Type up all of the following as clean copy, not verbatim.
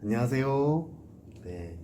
안녕하세요. 네.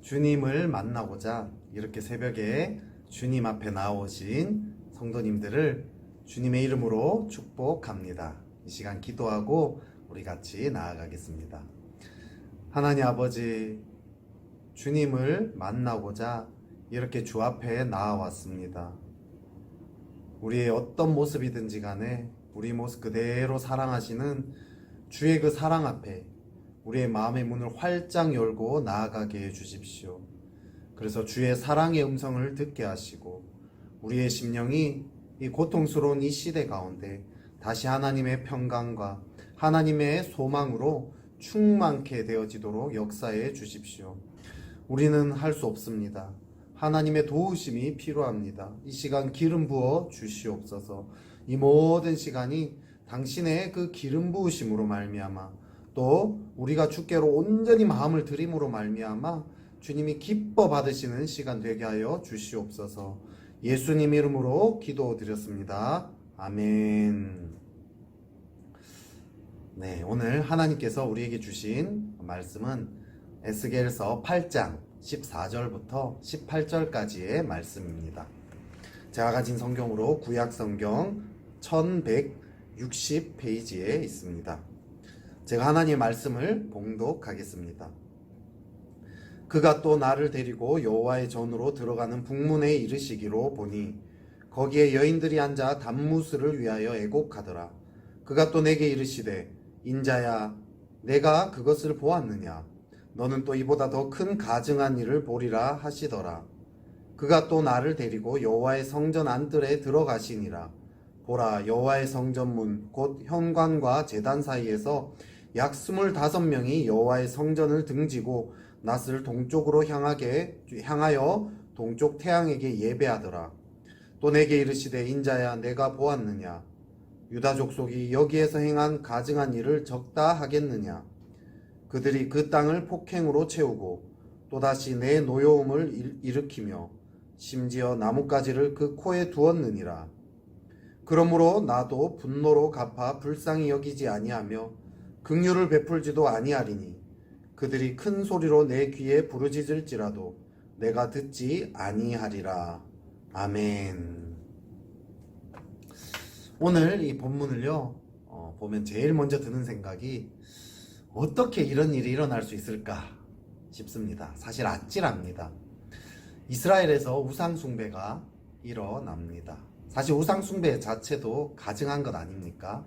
주님을 만나고자 이렇게 새벽에 주님 앞에 나오신 성도님들을 주님의 이름으로 축복합니다. 이 시간 기도하고 우리 같이 나아가겠습니다. 하나님 아버지, 주님을 만나고자 이렇게 주 앞에 나아왔습니다. 우리의 어떤 모습이든지 간에 우리 모습 그대로 사랑하시는 주의 그 사랑 앞에 우리의 마음의 문을 활짝 열고 나아가게 해주십시오. 그래서 주의 사랑의 음성을 듣게 하시고 우리의 심령이 이 고통스러운 이 시대 가운데 다시 하나님의 평강과 하나님의 소망으로 충만케 되어지도록 역사해 주십시오. 우리는 할 수 없습니다. 하나님의 도우심이 필요합니다. 이 시간 기름 부어 주시옵소서. 이 모든 시간이 당신의 그 기름 부으심으로 말미암아 또 우리가 주께로 온전히 마음을 드림으로 말미암아 주님이 기뻐 받으시는 시간 되게 하여 주시옵소서. 예수님 이름으로 기도드렸습니다. 아멘. 네, 오늘 하나님께서 우리에게 주신 말씀은 에스겔서 8장 14절부터 18절까지의 말씀입니다. 제가 가진 성경으로 구약 성경 1160페이지에 있습니다. 제가 하나님의 말씀을 봉독하겠습니다. 그가 또 나를 데리고 여호와의 전으로 들어가는 북문에 이르시기로 보니 거기에 여인들이 앉아 단무스를 위하여 애곡하더라. 그가 또 내게 이르시되 인자야 내가 그것을 보았느냐 너는 또 이보다 더 큰 가증한 일을 보리라 하시더라. 그가 또 나를 데리고 여호와의 성전 안뜰에 들어가시니라. 보라 여호와의 성전문 곧 현관과 제단 사이에서 약 25명이 여호와의 성전을 등지고 낫을 동쪽으로 향하여 동쪽 태양에게 예배하더라. 또 내게 이르시되 인자야 내가 보았느냐 유다 족속이 여기에서 행한 가증한 일을 적다 하겠느냐. 그들이 그 땅을 폭행으로 채우고 또다시 내 노여움을 일으키며 심지어 나뭇가지를 그 코에 두었느니라. 그러므로 나도 분노로 갚아 불쌍히 여기지 아니하며 긍휼을 베풀지도 아니하리니 그들이 큰 소리로 내 귀에 부르짖을지라도 내가 듣지 아니하리라. 아멘. 오늘 이 본문을요 보면 제일 먼저 드는 생각이 어떻게 이런 일이 일어날 수 있을까 싶습니다. 사실 아찔합니다. 이스라엘에서 우상숭배가 일어납니다. 사실 우상숭배 자체도 가증한 것 아닙니까?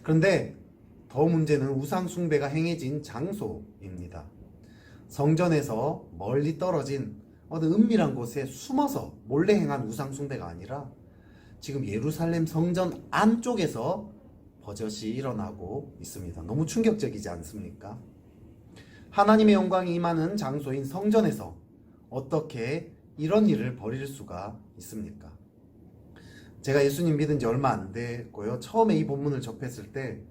그런데 더 문제는 우상숭배가 행해진 장소입니다. 성전에서 멀리 떨어진 어느 은밀한 곳에 숨어서 몰래 행한 우상숭배가 아니라 지금 예루살렘 성전 안쪽에서 버젓이 일어나고 있습니다. 너무 충격적이지 않습니까? 하나님의 영광이 임하는 장소인 성전에서 어떻게 이런 일을 벌일 수가 있습니까? 제가 예수님 믿은 지 얼마 안 됐고요. 처음에 이 본문을 접했을 때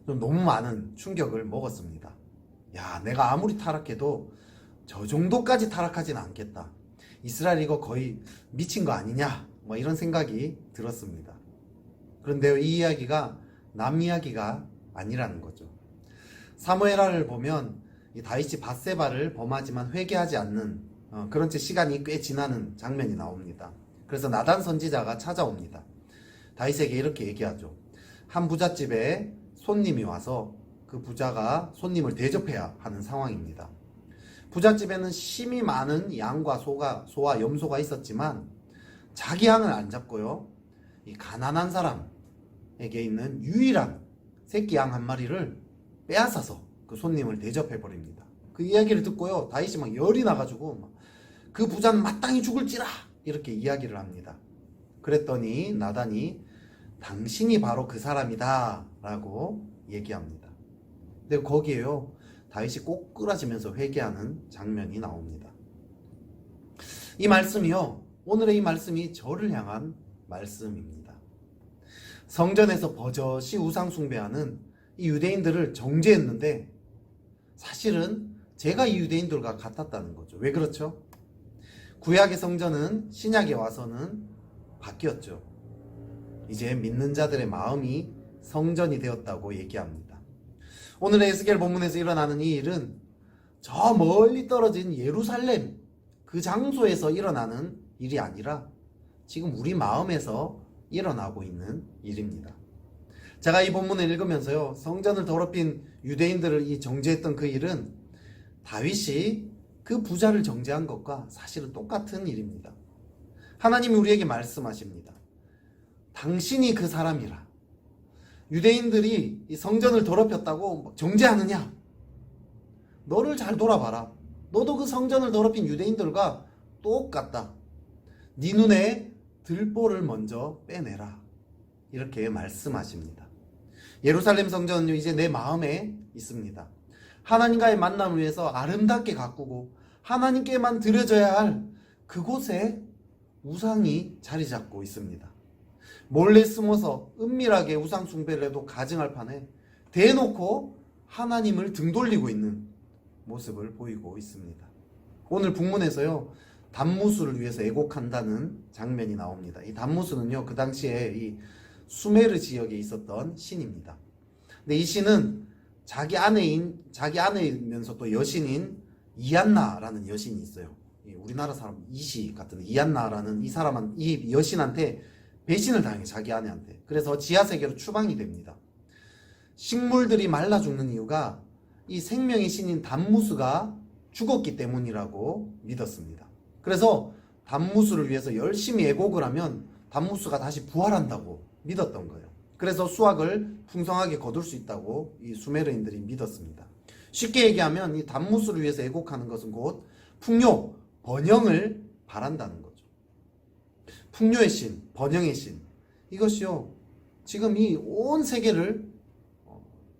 좀 너무 많은 충격을 먹었습니다. 야, 내가 아무리 타락해도 저 정도까지 타락하지는 않겠다. 이스라엘 이거 거의 미친 거 아니냐? 뭐 이런 생각이 들었습니다. 그런데요, 이 이야기가 남 이야기가 아니라는 거죠. 사무엘하를 보면 이 다윗이 밧세바를 범하지만 회개하지 않는 그런 채 시간이 꽤 지나는 장면이 나옵니다. 그래서 나단 선지자가 찾아옵니다. 다윗에게 이렇게 얘기하죠. 한 부잣집에 손님이 와서 그 부자가 손님을 대접해야 하는 상황입니다. 부잣집에는 심이 많은 양과 소와 염소가 있었지만 자기 양을 안 잡고요. 이 가난한 사람에게 있는 유일한 새끼 양 한 마리를 빼앗아서 그 손님을 대접해 버립니다. 그 이야기를 듣고요. 다윗이 막 열이 나가지고 그 부자는 마땅히 죽을지라 이렇게 이야기를 합니다. 그랬더니 나단이 당신이 바로 그 사람이다 라고 얘기합니다. 근데 거기에요 다윗이 꼬꾸라지면서 회개하는 장면이 나옵니다. 이 말씀이요 오늘의 이 말씀이 저를 향한 말씀입니다. 성전에서 버젓이 우상숭배하는 이 유대인들을 정죄했는데 사실은 제가 이 유대인들과 같았다는 거죠. 왜 그렇죠? 구약의 성전은 신약에 와서는 바뀌었죠. 이제 믿는 자들의 마음이 성전이 되었다고 얘기합니다. 오늘의 에스겔 본문에서 일어나는 이 일은 저 멀리 떨어진 예루살렘 그 장소에서 일어나는 일이 아니라 지금 우리 마음에서 일어나고 있는 일입니다. 제가 이 본문을 읽으면서요, 성전을 더럽힌 유대인들을 정죄했던 그 일은 다윗이 그 부자를 정죄한 것과 사실은 똑같은 일입니다. 하나님이 우리에게 말씀하십니다. 당신이 그 사람이라. 유대인들이 이 성전을 더럽혔다고 정죄하느냐? 너를 잘 돌아봐라. 너도 그 성전을 더럽힌 유대인들과 똑같다. 네 눈에 들보를 먼저 빼내라. 이렇게 말씀하십니다. 예루살렘 성전은 이제 내 마음에 있습니다. 하나님과의 만남을 위해서 아름답게 가꾸고 하나님께만 드려져야 할 그곳에 우상이 자리 잡고 있습니다. 몰래 숨어서 은밀하게 우상 숭배를 해도 가증할 판에 대놓고 하나님을 등 돌리고 있는 모습을 보이고 있습니다. 오늘 북문에서요, 단무수를 위해서 애곡한다는 장면이 나옵니다. 이 단무수는요, 그 당시에 이 수메르 지역에 있었던 신입니다. 근데 이 신은 자기 아내이면서 또 여신인 이안나라는 여신이 있어요. 우리나라 사람 이시 같은 이안나라는 이 여신한테 배신을 당해, 자기 아내한테. 그래서 지하세계로 추방이 됩니다. 식물들이 말라 죽는 이유가 이 생명의 신인 단무수가 죽었기 때문이라고 믿었습니다. 그래서 단무수를 위해서 열심히 애곡을 하면 단무수가 다시 부활한다고 믿었던 거예요. 그래서 수확을 풍성하게 거둘 수 있다고 이 수메르인들이 믿었습니다. 쉽게 얘기하면 이 단무수를 위해서 애곡하는 것은 곧 풍요, 번영을 바란다는 거죠. 풍요의 신, 번영의 신, 이것이요, 지금 이 온 세계를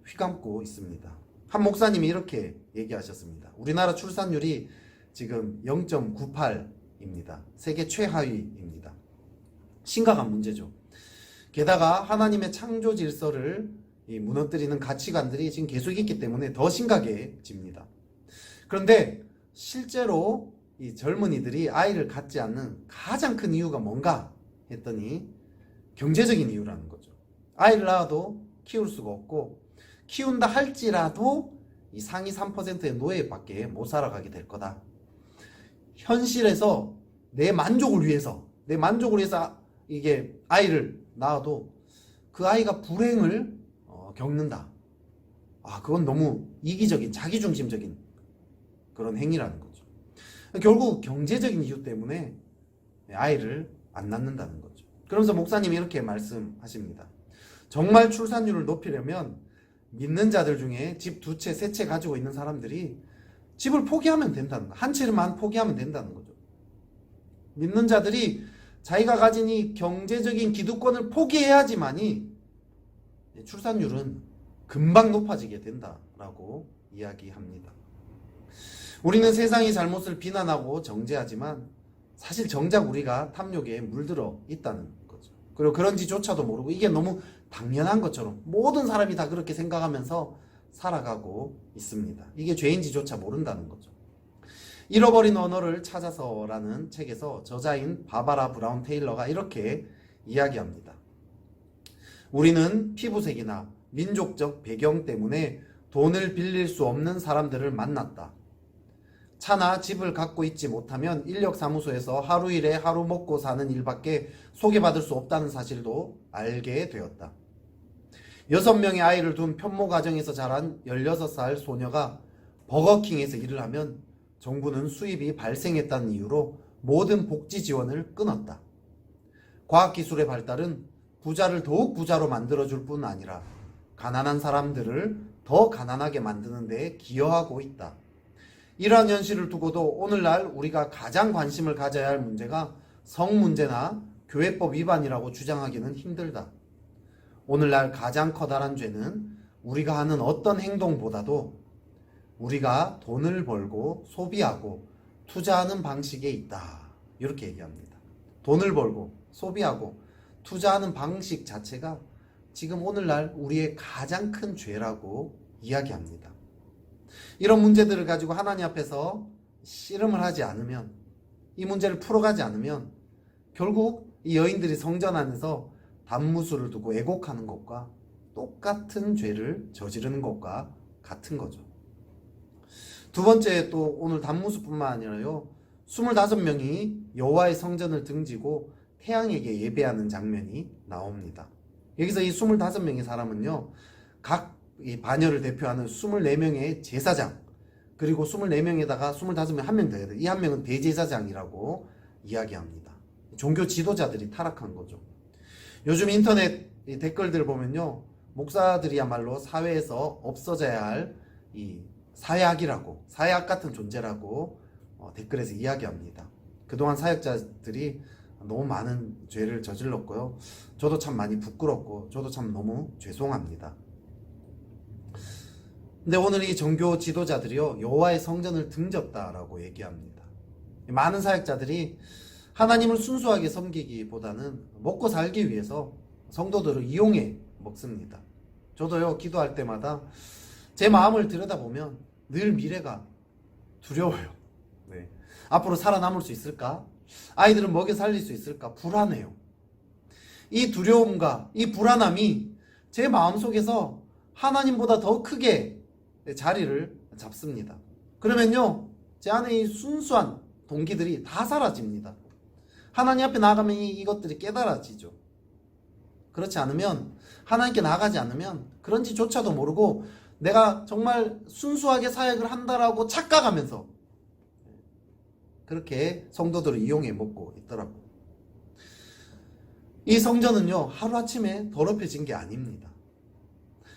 휘감고 있습니다. 한 목사님이 이렇게 얘기하셨습니다. 우리나라 출산율이 지금 0.98입니다. 세계 최하위입니다. 심각한 문제죠. 게다가 하나님의 창조 질서를 무너뜨리는 가치관들이 지금 계속 있기 때문에 더 심각해집니다. 그런데 실제로 이 젊은이들이 아이를 갖지 않는 가장 큰 이유가 뭔가 했더니 경제적인 이유라는 거죠. 아이를 낳아도 키울 수가 없고, 키운다 할지라도 이 상위 3%의 노예밖에 못 살아가게 될 거다. 현실에서 내 만족을 위해서 이게 아이를 낳아도 그 아이가 불행을 겪는다. 그건 너무 이기적인, 자기중심적인 그런 행위라는 거죠. 결국 경제적인 이유 때문에 아이를 안 낳는다는 거죠. 그러면서 목사님이 이렇게 말씀하십니다. 정말 출산율을 높이려면 믿는 자들 중에 집 2채, 3채 가지고 있는 사람들이 집을 포기하면 된다는 거예요. 한 채만 포기하면 된다는 거죠. 믿는 자들이 자기가 가진 이 경제적인 기득권을 포기해야지만이 출산율은 금방 높아지게 된다라고 이야기합니다. 우리는 세상의 잘못을 비난하고 정죄하지만 사실 정작 우리가 탐욕에 물들어 있다는 거죠. 그리고 그런지조차도 모르고 이게 너무 당연한 것처럼 모든 사람이 다 그렇게 생각하면서 살아가고 있습니다. 이게 죄인지조차 모른다는 거죠. 잃어버린 언어를 찾아서라는 책에서 저자인 바바라 브라운 테일러가 이렇게 이야기합니다. 우리는 피부색이나 민족적 배경 때문에 돈을 빌릴 수 없는 사람들을 만났다. 차나 집을 갖고 있지 못하면 인력사무소에서 하루 일에 하루 먹고 사는 일밖에 소개받을 수 없다는 사실도 알게 되었다. 6명의 아이를 둔 편모 가정에서 자란 16살 소녀가 버거킹에서 일을 하면 정부는 수입이 발생했다는 이유로 모든 복지 지원을 끊었다. 과학기술의 발달은 부자를 더욱 부자로 만들어줄 뿐 아니라 가난한 사람들을 더 가난하게 만드는 데 기여하고 있다. 이러한 현실을 두고도 오늘날 우리가 가장 관심을 가져야 할 문제가 성문제나 교회법 위반이라고 주장하기는 힘들다. 오늘날 가장 커다란 죄는 우리가 하는 어떤 행동보다도 우리가 돈을 벌고 소비하고 투자하는 방식에 있다. 이렇게 얘기합니다. 돈을 벌고 소비하고 투자하는 방식 자체가 지금 오늘날 우리의 가장 큰 죄라고 이야기합니다. 이런 문제들을 가지고 하나님 앞에서 씨름을 하지 않으면, 이 문제를 풀어가지 않으면 결국 이 여인들이 성전 안에서 단무수를 두고 애곡하는 것과 똑같은 죄를 저지르는 것과 같은 거죠. 두 번째, 또 오늘 단무수뿐만 아니라요, 25명이 여호와의 성전을 등지고 태양에게 예배하는 장면이 나옵니다. 여기서 이 25명의 사람은요, 각 이 반열을 대표하는 24명의 제사장, 그리고 24명에다가 25명 한 명 더 해야 돼요. 이 한 명은 대제사장이라고 이야기합니다. 종교 지도자들이 타락한 거죠. 요즘 인터넷 댓글들 보면요, 목사들이야말로 사회에서 없어져야 할 이 사약 같은 존재라고 댓글에서 이야기합니다. 그동안 사역자들이 너무 많은 죄를 저질렀고요. 저도 참 많이 부끄럽고 저도 참 너무 죄송합니다. 근데 오늘 이 종교 지도자들이요, 여호와의 성전을 등졌다라고 얘기합니다. 많은 사역자들이 하나님을 순수하게 섬기기보다는 먹고 살기 위해서 성도들을 이용해 먹습니다. 저도요, 기도할 때마다 제 마음을 들여다보면 늘 미래가 두려워요. 네. 앞으로 살아남을 수 있을까? 아이들을 먹여 살릴 수 있을까? 불안해요. 이 두려움과 이 불안함이 제 마음속에서 하나님보다 더 크게 자리를 잡습니다. 그러면요, 제 안에 이 순수한 동기들이 다 사라집니다. 하나님 앞에 나아가면 이것들이 깨달아지죠. 그렇지 않으면, 하나님께 나아가지 않으면 그런지조차도 모르고 내가 정말 순수하게 사역을 한다라고 착각하면서 그렇게 성도들을 이용해 먹고 있더라고요. 이 성전은요, 하루아침에 더럽혀진 게 아닙니다.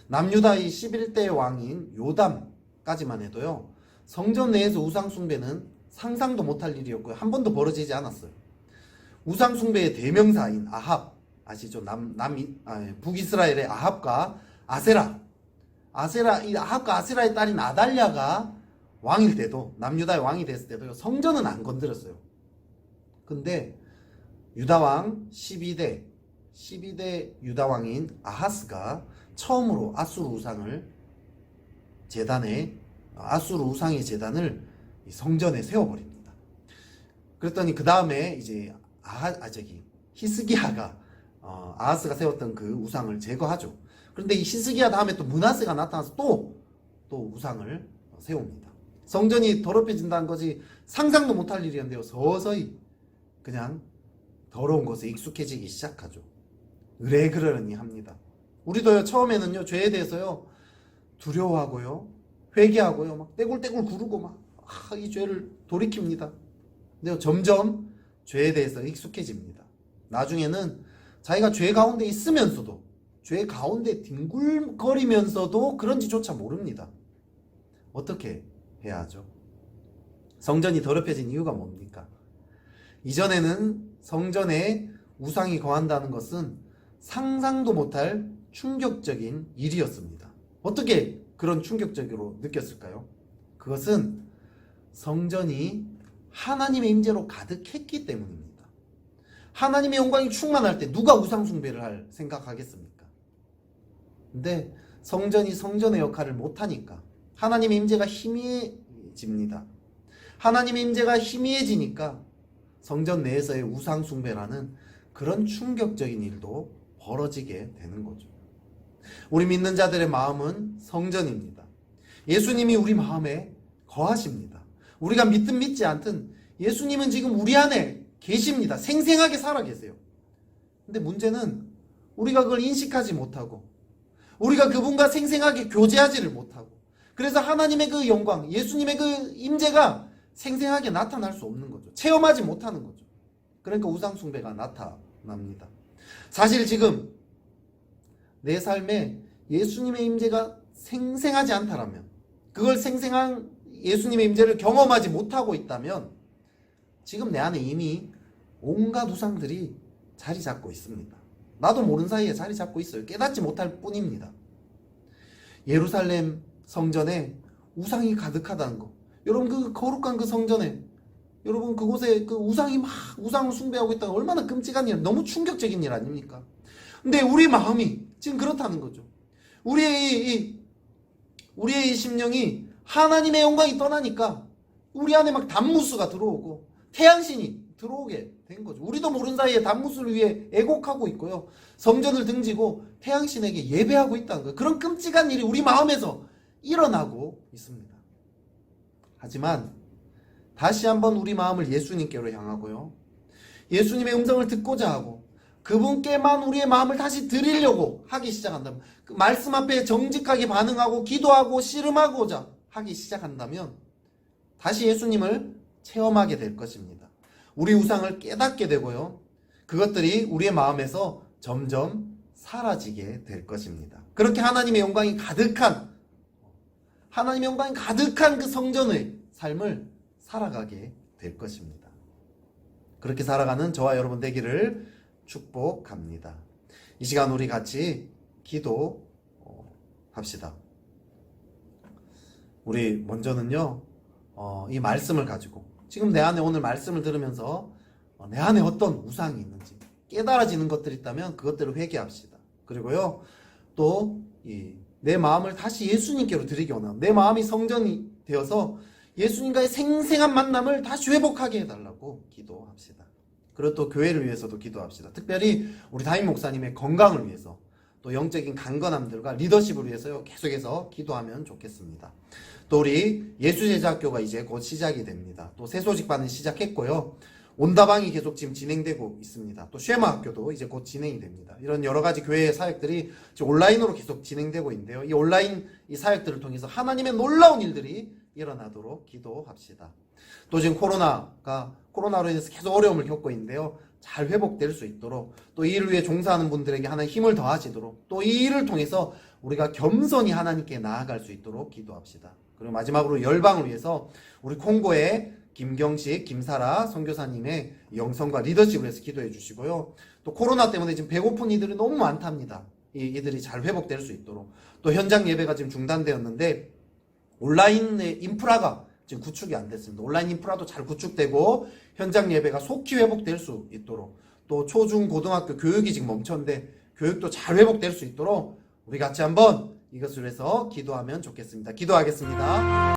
남유다의 11대 왕인 요담까지만 해도요, 성전 내에서 우상숭배는 상상도 못할 일이었고요, 한 번도 벌어지지 않았어요. 우상숭배의 대명사인 아합, 아시죠? 북이스라엘의 아합과 이 아합과 아세라의 딸인 아달랴가 왕일 때도, 남유다의 왕이 됐을 때도 성전은 안 건드렸어요. 근데 유다왕 12대 유다왕인 아하스가 처음으로 아수르 우상의 제단을 성전에 세워버립니다. 그랬더니 그 다음에 이제 히스기야가 아하스가 세웠던 그 우상을 제거하죠. 그런데 이 히스기야 다음에 또 므낫세가 나타나서 또 우상을 세웁니다. 성전이 더럽혀진다는 것이 상상도 못할 일이었는데요, 서서히 그냥 더러운 것에 익숙해지기 시작하죠. 으레그러니 합니다. 우리도요, 처음에는요, 죄에 대해서요, 두려워하고요, 회개하고요, 막 떼굴떼굴 구르고 이 죄를 돌이킵니다. 근데 점점 죄에 대해서 익숙해집니다. 나중에는 자기가 죄 가운데 있으면서도, 죄 가운데 뒹굴거리면서도 그런지조차 모릅니다. 어떻게 해야 하죠? 성전이 더럽혀진 이유가 뭡니까? 이전에는 성전에 우상이 거한다는 것은 상상도 못할 충격적인 일이었습니다. 어떻게 그런 충격적으로 느꼈을까요? 그것은 성전이 하나님의 임재로 가득했기 때문입니다. 하나님의 영광이 충만할 때 누가 우상 숭배를 생각하겠습니까? 근데 성전이 성전의 역할을 못하니까 하나님의 임재가 희미해집니다. 하나님의 임재가 희미해지니까 성전 내에서의 우상 숭배라는 그런 충격적인 일도 벌어지게 되는 거죠. 우리 믿는 자들의 마음은 성전입니다. 예수님이 우리 마음에 거하십니다. 우리가 믿든 믿지 않든 예수님은 지금 우리 안에 계십니다. 생생하게 살아 계세요. 근데 문제는 우리가 그걸 인식하지 못하고, 우리가 그분과 생생하게 교제하지를 못하고, 그래서 하나님의 그 영광, 예수님의 그 임재가 생생하게 나타날 수 없는 거죠. 체험하지 못하는 거죠. 그러니까 우상숭배가 나타납니다. 사실 지금 내 삶에 예수님의 임재가 생생하지 않다라면, 그걸 생생한 예수님의 임재를 경험하지 못하고 있다면 지금 내 안에 이미 온갖 우상들이 자리 잡고 있습니다. 나도 모르는 사이에 자리 잡고 있어요. 깨닫지 못할 뿐입니다. 예루살렘 성전에 우상이 가득하다는 거, 여러분 그 거룩한 그 성전에, 여러분 그곳에 그 우상이 막 우상을 숭배하고 있다가 얼마나 끔찍한 일, 너무 충격적인 일 아닙니까? 근데 우리 마음이 지금 그렇다는 거죠. 우리의 이 심령이 하나님의 영광이 떠나니까 우리 안에 막 단무스가 들어오고 태양신이 들어오게 된 거죠. 우리도 모르는 사이에 단무스를 위해 애곡하고 있고요, 성전을 등지고 태양신에게 예배하고 있다는 거예요. 그런 끔찍한 일이 우리 마음에서 일어나고 있습니다. 하지만 다시 한번 우리 마음을 예수님께로 향하고요. 예수님의 음성을 듣고자 하고 그분께만 우리의 마음을 다시 드리려고 하기 시작한다면, 그 말씀 앞에 정직하게 반응하고 기도하고 씨름하고자 하기 시작한다면 다시 예수님을 체험하게 될 것입니다. 우리 우상을 깨닫게 되고요. 그것들이 우리의 마음에서 점점 사라지게 될 것입니다. 그렇게 하나님의 영광이 가득한 그 성전의 삶을 살아가게 될 것입니다. 그렇게 살아가는 저와 여러분 되기를 축복합니다. 이 시간 우리 같이 기도합시다. 우리 먼저는요, 이 말씀을 가지고 지금 내 안에 오늘 말씀을 들으면서 내 안에 어떤 우상이 있는지 깨달아지는 것들이 있다면 그것들을 회개합시다. 그리고요, 또 내 마음을 다시 예수님께로 드리기 원합니다. 내 마음이 성전이 되어서 예수님과의 생생한 만남을 다시 회복하게 해달라고 기도합시다. 그리고 또 교회를 위해서도 기도합시다. 특별히 우리 담임 목사님의 건강을 위해서, 또 영적인 강건함들과 리더십을 위해서요, 계속해서 기도하면 좋겠습니다. 또 우리 예수제자학교가 이제 곧 시작이 됩니다. 또 새소식반은 시작했고요. 온다방이 계속 지금 진행되고 있습니다. 또 쉐마학교도 이제 곧 진행이 됩니다. 이런 여러 가지 교회의 사역들이 지금 온라인으로 계속 진행되고 있는데요. 이 온라인 이 사역들을 통해서 하나님의 놀라운 일들이 일어나도록 기도합시다. 또 지금 코로나로 인해서 계속 어려움을 겪고 있는데요. 잘 회복될 수 있도록, 또 이 일을 위해 종사하는 분들에게 하나님 힘을 더하시도록, 또 이 일을 통해서 우리가 겸손히 하나님께 나아갈 수 있도록 기도합시다. 그리고 마지막으로 열방을 위해서 우리 콩고의 김경식, 김사라 선교사님의 영성과 리더십을 위해서 기도해 주시고요. 또 코로나 때문에 지금 배고픈 이들이 너무 많답니다. 이들이 잘 회복될 수 있도록. 또 현장 예배가 지금 중단되었는데 온라인의 인프라가 지금 구축이 안 됐습니다. 온라인 인프라도 잘 구축되고 현장 예배가 속히 회복될 수 있도록, 또 초중 고등학교 교육이 지금 멈췄는데 교육도 잘 회복될 수 있도록 우리 같이 한번 이것을 위해서 기도하면 좋겠습니다. 기도하겠습니다.